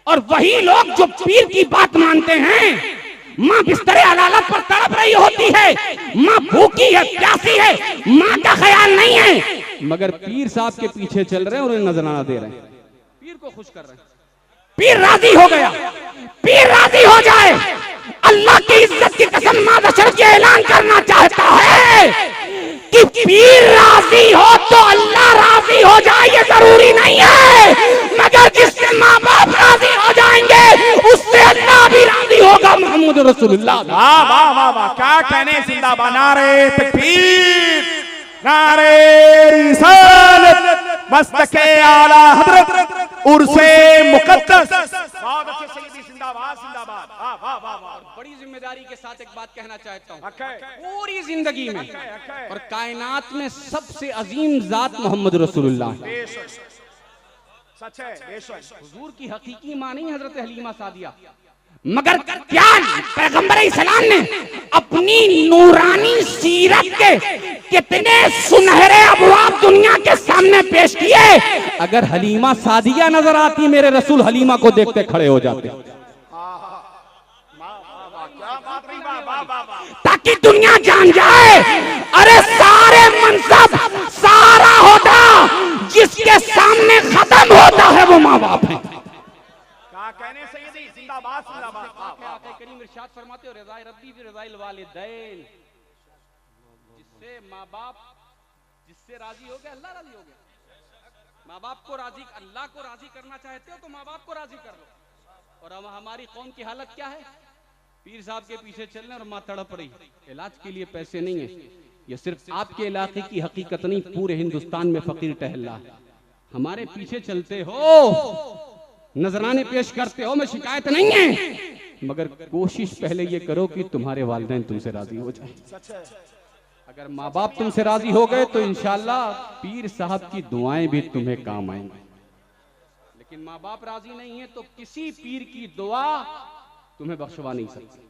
और वही लोग जो पीर की बात मानते हैं, माँ बिस्तरे अदालत पर तड़प रही होती है, माँ भूखी है, प्यासी है, माँ का ख्याल नहीं है, मगर पीर साहब के पीछे चल रहे हैं और उन्हें नजराना दे रहे हैं, पीर को खुश कर रहे हैं। पीर राजी हो गया, पीर राजी हो जाए, अल्लाह की इज्जत की कसम मादशर के ऐलान करना चाहता है कि पीर राजी हो तो अल्लाह राजी हो जाए, ये जरूरी नहीं है, मगर जिससे माँ बाप राजी हो जाएंगे उससे अल्लाह भी राजी होगा। मोहम्मद रसूलुल्लाह। वाह वाह वाह वाह, क्या कहने, जिंदाबाद, नारे तकबीर, नारे रिसालत, मस्तके आला हजरत, उर्से मुकद्दस। बहुत अच्छे सैयदी, जिंदाबाद जिंदाबाद। वाह वाह वाह वाह। बड़ी जिम्मेदारी के साथ एक बात कहना चाहता हूँ, पूरी जिंदगी में और कायनात में सबसे अजीम जात मोहम्मद रसूलुल्लाह। सच है, बेशक। हुजूर की हकीकी माँ नहीं हजरत हलीमा सादिया, मगर क्या पैगंबर इस्लाम ने अपनी नूरानी सीरत के कितने सुनहरे अबवाब दुनिया के सामने पेश किए। अगर हलीमा सादिया नजर आती मेरे रसूल हलीमा को देखते खड़े हो जाते, ताकि दुनिया जान जाए अरे सारे मनसब सारा होता जिसके सामने खत्म होता है वो माँ बाप है। क्या कहने सैयदी, जिंदाबाद जिंदाबाद। करीम इरशाद फरमाते हो रज़ाए रब्बी भी रज़ाइल वालिदैन, जिससे माँ बाप जिससे राजी हो गया अल्लाह राजी हो गया। माँ बाप को राजी, अल्लाह को राजी करना चाहते हो तो माँ बाप को राजी कर लो। और अब हमारी कौम की हालत क्या है, पीर साहब के पीछे चलने और माँ तड़प रही, इलाज के लिए पैसे नहीं है। ये सिर्फ आपके इलाके की हकीकत नहीं, पूरे हिंदुस्तान में फकीर टहल रहा है। हमारे पीछे चलते हो, नजराने पेश करते हो, मैं शिकायत नहीं है, मगर कोशिश पहले ये करो कि तुम्हारे वालिदैन तुमसे राजी हो जाए। अगर माँ बाप तुमसे राजी हो गए तो इंशाल्लाह पीर साहब की दुआएं भी तुम्हें काम आएंगी। लेकिन माँ बाप राजी नहीं है तो किसी पीर की दुआ तुम्हें बख्शवा नहीं सकती।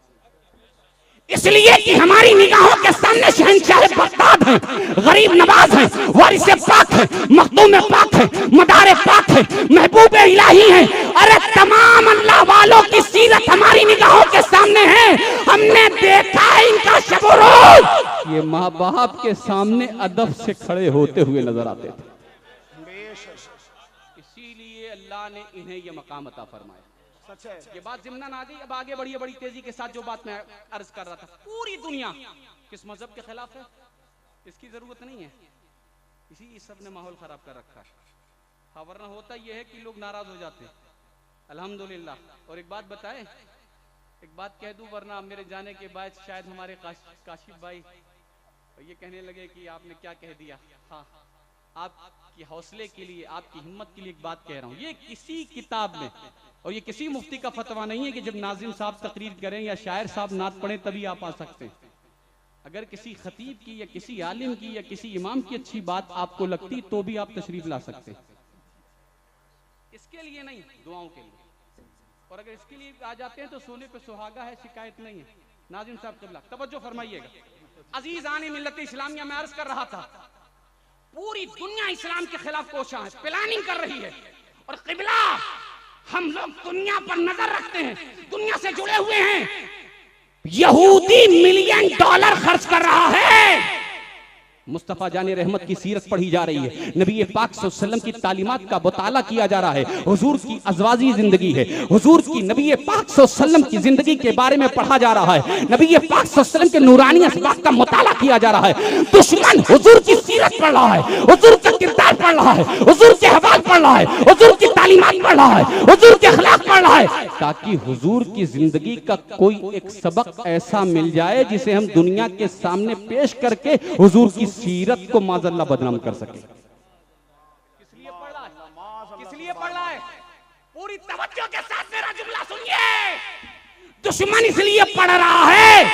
इसलिए कि हमारी निगाहों के सामने शहंशाह बगदाद है, गरीब नवाज है, वारिस पाक है, मखदूम पाक है, मदार पाक है, महबूब इलाही है। अरे तमाम अल्लाह वालों की सीरत हमारी निगाहों के सामने है, हमने देखा है इनका शब रोज। ये माँ बाप के सामने अदब से खड़े होते हुए नजर आते थे, इसीलिए अल्लाह ने इन्हें यह मकाम अता फरमाया। ये बात ज़िम्नन आ गई, अब आगे बढ़िए बड़ी तेजी के साथ जो बात मैं अर्ज कर रहा था। पूरी दुनिया किस मजहब के खिलाफ है इसकी जरूरत नहीं है, इसी सब ने माहौल खराब कर रखा है। हाँ, वरना होता यह है कि लोग नाराज हो जाते हैं। अल्हम्दुलिल्लाह। और एक बात बताए, एक बात कह दूं, वरना मेरे जाने के बाद शायद हमारे काशिफ भाई ये कहने लगे कि आपने क्या कह दिया। हाँ, आपकी हौसले के लिए, आपकी हिम्मत के लिए एक बात कह रहा हूँ। ये किसी किताब में और ये किसी मुफ्ती का फतवा नहीं है कि जब नाजिम साहब तकरीर करें या शायर साहब नात पढ़ें तभी आप आ सकते हैं। अगर किसी खतीब की या किसी आलिम की या किसी इमाम की अच्छी बात आपको लगती तो भी आप तशरीफ ला सकते हैं, इसके लिए नहीं, दुआओं के लिए। और अगर इसके लिए आ जाते हैं तो सोने पे सुहागा है, शिकायत नहीं है। नाजिम साहब किबला तवज्जो फरमाइएगा। अजीज आने मिल्लत इस्लामिया में अर्ज कर रहा था, पूरी दुनिया इस्लाम के खिलाफ कोशा है, प्लानिंग कर रही है। और किबला हम लोग दुनिया पर नजर रखते हैं, दुनिया से जुड़े हुए हैं। यहूदी $1 मिलियन खर्च कर रहा है। मुस्तफा जाने रहमत की सीरत पढ़ी जा रही है, नबी पाक सल्लल्लाहु अलैहि वसल्लम की तालीमात का मुताला किया जा रहा है, हुजूर की अज़वाजी जिंदगी है, हुजूर की नबी पाक सल्लल्लाहु अलैहि वसल्लम की जिंदगी के बारे में पढ़ा जा रहा है, नबी पाक सल्लल्लाहु अलैहि वसल्लम के नूरानी असबाब का मुताला किया जा रहा है। दुश्मन हुजूर की सीरत पढ़ रहा है, हुजूर का किरदार पढ़ रहा है, हुजूर के हवाल पढ़ रहा है, हुजूर की तालीमात पढ़ रहा है, हुजूर के अखलाक पढ़ रहा है, ताकि हुजूर की जिंदगी का कोई एक सबक ऐसा मिल जाए जिसे हम दुनिया के सामने पेश करके हुजूर की सीरत को माज़अल्लाह बदनाम कर सके। किस लिए पढ़ रहा है, किस लिए पढ़ रहा है? पूरी तवज्जो के साथ मेरा जुमला सुनिए। दुश्मन इसलिए पढ़ रहा है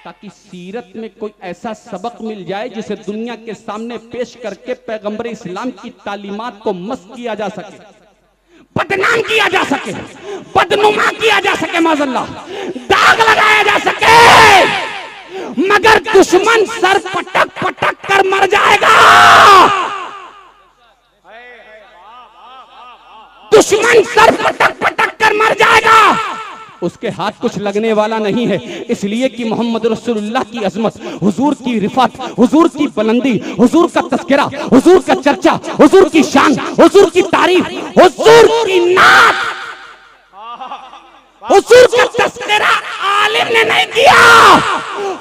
ताकि सीरत में कोई ऐसा सबक मिल जाए जिसे दुनिया के सामने पेश करके पैगंबर इस्लाम की तालीमात को मस्क किया जा सके, बदनाम किया जा सके, बदनुमा किया जा सके, माज़अल्लाह दाग लगाया जा सके। मगर दुश्मन सर पटक पटक कर मर जाएगा, दुश्मन सर पटक पटक कर उसके हाथ कुछ लगने वाला नहीं है, इसलिए कि मोहम्मद रसूलुल्लाह की अजमत, हुजूर की रिफात, हुजूर की बुलंदी, हुजूर का तस्करा, हुजूर का चर्चा, हुजूर की शान, हुजूर की तारीफ, हुजूर की नात, हुजूर का तस्करा आलिम ने नहीं किया,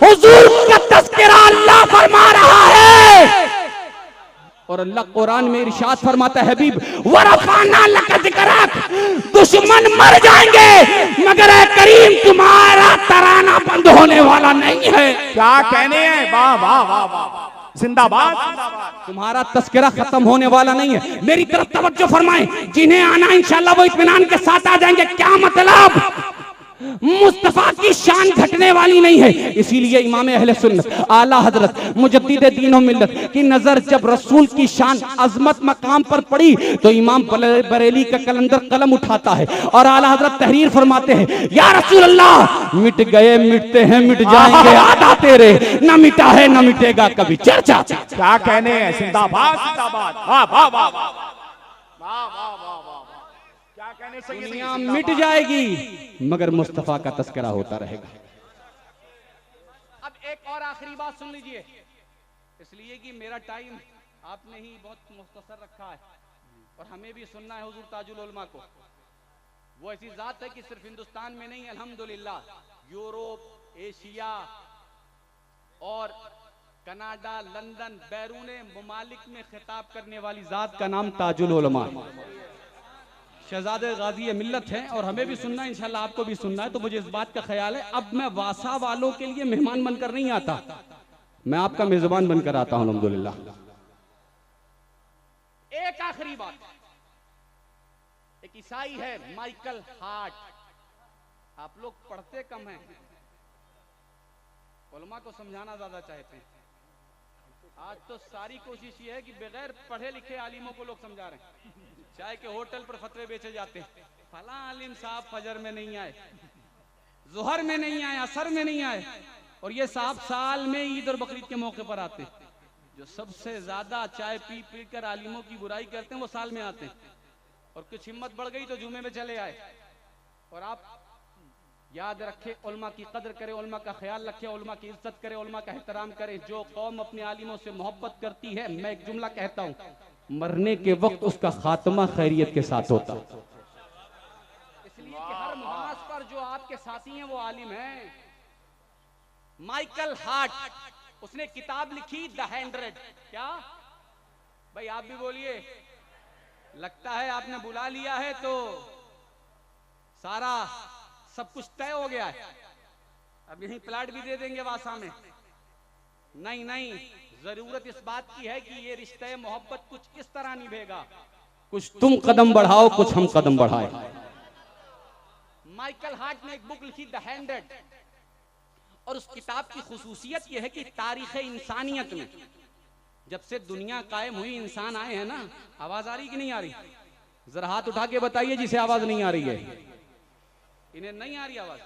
हुजूर का तस्करा अल्लाह फरमा रहा है। और अल्लाह कुरान में इरशाद फरमाता है, हबीब वरफाना लक ज़िक्रक, दुश्मन मर जाएंगे मगर ऐ करीम तुम्हारा तराना बंद होने वाला नहीं है। क्या कहने हैं, वाह वाह वाह वाह, जिंदाबाद। तुम्हारा तस्करा खत्म होने वाला नहीं है। मेरी तरफ तवज्जो फरमाएं, जिन्हें आना इंशाअल्लाह वो इत्मीनान के साथ आ जाएंगे। क्या मतलब? मुस्तफा की शान घटने वाली नहीं है, इसीलिए इमाम अहले सुन्नत आला हजरत मुजद्दिद दीन व मिल्लत की नजर जब रसूल की शान अजमत मकाम पर पड़ी तो इमाम बरेली का कलंदर कलम उठाता है और आला हजरत तहरीर फरमाते हैं, या रसूल अल्लाह, मिट गए मिटते हैं मिट जाएंगे आदा तेरे, न मिटा है न मिटेगा कभी चर्चा। क्या कहने हैं, जिंदाबाद जिंदाबाद, वाह वाह वाह वाह वाह वाह वाह, क्या कहने से दुनिया मिट जाएगी मगर मुस्तफा का तस्करा होता रहेगा। अब एक और आखिरी बात सुन लीजिए, इसलिए कि मेरा टाइम आपने ही बहुत मुख्तसर रखा है और हमें भी सुनना है हुजूर ताजुल उलमा को। वो ऐसी जात है कि सिर्फ हिंदुस्तान में नहीं, अल्हम्दुलिल्लाह यूरोप, एशिया और कनाडा, लंदन, बैरून मुमालिक में खिताब करने वाली जात का नाम ताजुल उलमा शहजादे गाजी मिल्लत है और हमें भी सुनना है, इंशाल्लाह आपको भी सुनना है। तो मुझे इस बात का ख्याल है, अब मैं वासा वालों के लिए मेहमान बनकर नहीं आता, मैं आपका मेजबान बनकर आता हूं अल्हम्दुलिल्लाह। एक आखिरी बात, एक ईसाई है माइकल हार्ट, आप लोग पढ़ते कम हैं, उलमा को समझाना ज्यादा चाहते हैं। आज तो सारी कोशिश ये है कि बगैर पढ़े लिखे आलिमों को लोग समझा रहे हैं। चाय के होटल पर फतवे बेचे जाते हैं, फला आलिम साहब फजर में नहीं आए, जोहर में नहीं आए, असर में नहीं आए, और ये साहब साल में ईद और बकरीद के मौके पर आते हैं। जो सबसे ज्यादा चाय पी पी कर आलिमों की बुराई करते हैं वो साल में आते हैं, और कुछ हिम्मत बढ़ गई तो जुमे में चले आए। और आप याद रखें, उल्मा की कदर करें, उल्मा का ख्याल रखें, उल्मा की इज्जत करें, उल्मा का एहतराम करें। जो कौम अपने आलिमों से मोहब्बत करती है, मैं एक जुमला कहता हूं, मरने के वक्त उसका खात्मा खैरियत के साथ होता। इसलिए कि हर मुहास पर जो आपके साथी हैं वो आलिम हैं। माइकल हार्ट, उसने किताब लिखी द 100। क्या भाई आप भी बोलिए, लगता है आपने बुला लिया है तो सारा सब कुछ तय हो गया है, अब यहीं प्लाट भी दे देंगे वासा में। नहीं नहीं, जरूरत इस बात की है कि ये रिश्ते मोहब्बत कुछ इस तरह निभेगा, कुछ तुम कदम बढ़ाओ कुछ हम कदम बढ़ाए। माइकल हार्ट ने एक बुक लिखी द 100, और उस किताब की खुसूसियत यह है कि तारीख इंसानियत में जब से दुनिया कायम हुई इंसान आए हैं ना, आवाज आ रही कि नहीं आ रही? जरा हाथ उठा के बताइए जिसे आवाज नहीं आ रही है। इन्हें नहीं आ रही आवाज?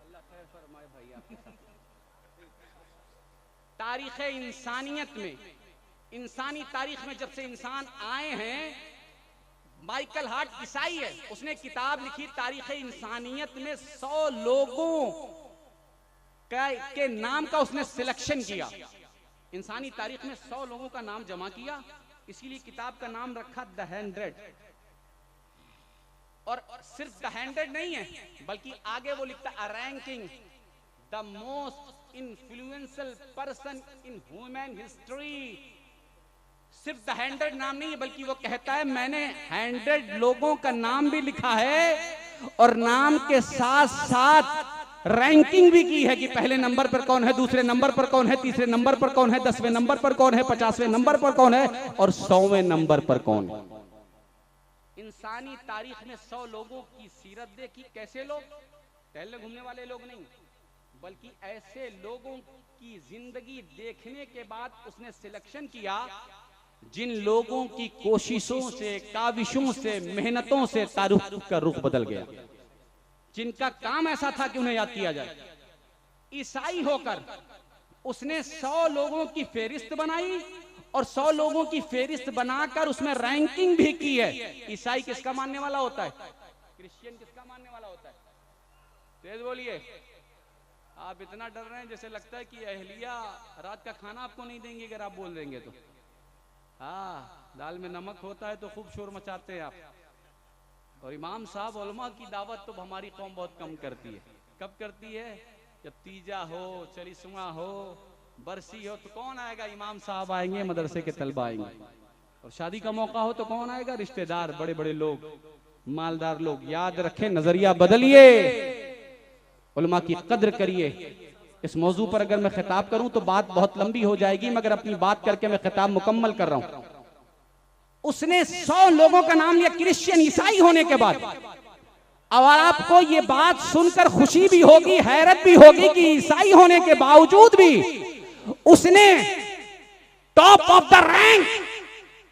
अल्लाह खैर फरमाए भाई आपके साथ। तारीख इंसानियत में, इंसानी तारीख में जब से इंसान आए हैं, माइकल हार्ट ईसाई है, उसने किताब लिखी तारीख इंसानियत में 100 लोगों के नाम का उसने सिलेक्शन किया। इंसानी तारीख में 100 लोगों का नाम जमा किया, इसीलिए किताब का नाम रखा द 100। और सिर्फ द 100 नहीं है, बल्कि आगे वो लिखता है ranking the most influential person in human history. सिर्फ द 100 नाम नहीं है, बल्कि वो कहता है मैंने 100 लोगों का नाम भी लिखा है और नाम के साथ साथ रैंकिंग भी की है कि पहले नंबर पर कौन है, दूसरे नंबर पर कौन है, तीसरे नंबर पर कौन है, 10वें नंबर पर कौन है, 50वें नंबर पर कौन है और 100वें नंबर पर कौन है। इंसानी तारीख में 100 लोगों की सीरत देखी। कैसे लोग? टहलने घूमने वाले लोग नहीं, बल्कि ऐसे लोगों की जिंदगी देखने के बाद उसने सिलेक्शन किया जिन लोगों की कोशिशों से, काविशों से, मेहनतों से तारीख का रुख बदल गया, जिनका काम ऐसा था कि उन्हें याद किया जाए। ईसाई होकर उसने 100 लोगों की फेरिस्त बनाई और 100 लोगों की फेरिस्त बनाकर उसमें रैंकिंग भी की है। ईसाई किसका मानने वाला होता है? क्रिश्चियन किसका मानने वाला होता है? तेज बोलिए। आप इतना डर रहे हैं जैसे लगता है कि अहलिया रात का खाना आपको नहीं देंगे अगर आप बोल देंगे तो। हाँ, दाल में नमक होता है तो खूब शोर मचाते हैं आप। और इमाम साहब उलमा की दावत तो हमारी कौम बहुत कम करती है। कब करती है? जब तीजा हो, चलिस्मा हो, बरसी हो तो कौन आएगा? इमाम साहब आएंगे, मदरसे के तलबा आएंगे। और शादी का मौका हो तो कौन आएगा? रिश्तेदार, बड़े बड़े लोग, मालदार लोग। याद रखें, नजरिया बदलिए, उलमा की कद्र करिए। इस मौजू पर अगर मैं खिताब करूं तो बात बहुत लंबी हो जाएगी, मगर अपनी बात करके मैं खिताब मुकम्मल कर रहा हूं। उसने 100 लोगों का नाम लिया क्रिश्चियन ईसाई होने के बाद। अब आपको ये बात सुनकर खुशी भी होगी, हैरत भी होगी कि ईसाई होने के बावजूद भी उसने टॉप ऑफ द रैंक,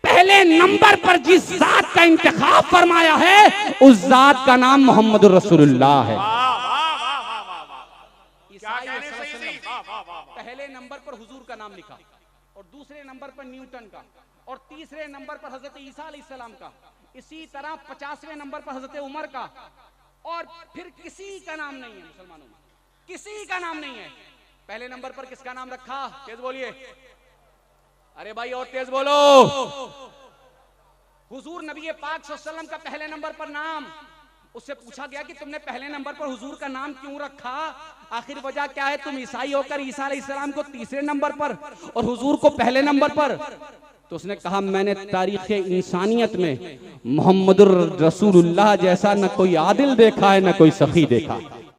पहले नंबर पर जिस जात का इंतखाब फरमाया है उस जात का नाम मोहम्मद रसूलुल्लाह है। पहले नंबर पर हुजूर का नाम लिखा, और दूसरे नंबर पर न्यूटन का, और तीसरे नंबर पर हजरत ईसा अलैहिस्सलाम का, इसी तरह 50वें नंबर पर हजरत उमर का, और फिर किसी का नाम नहीं है मुसलमानों में, किसी का नाम नहीं है। पहले नंबर पर किसका नाम रखा? तेज बोलिए, अरे भाई और तेज बोलो। हुजूर नबी पाक सल्लल्लाहु अलैहि वसल्लम का पहले नंबर पर नाम। उससे पूछा गया कि तुमने पहले नंबर पर हुजूर का नाम क्यों रखा, आखिर वजह क्या है? तुम ईसाई होकर ईसा अलैहिस्सलाम को तीसरे नंबर पर और हुजूर को पहले नंबर पर। तो उसने कहा, मैंने तारीख इंसानियत में मोहम्मदुर रसूलुल्लाह जैसा न कोई आदिल देखा है, न कोई सखी देखा।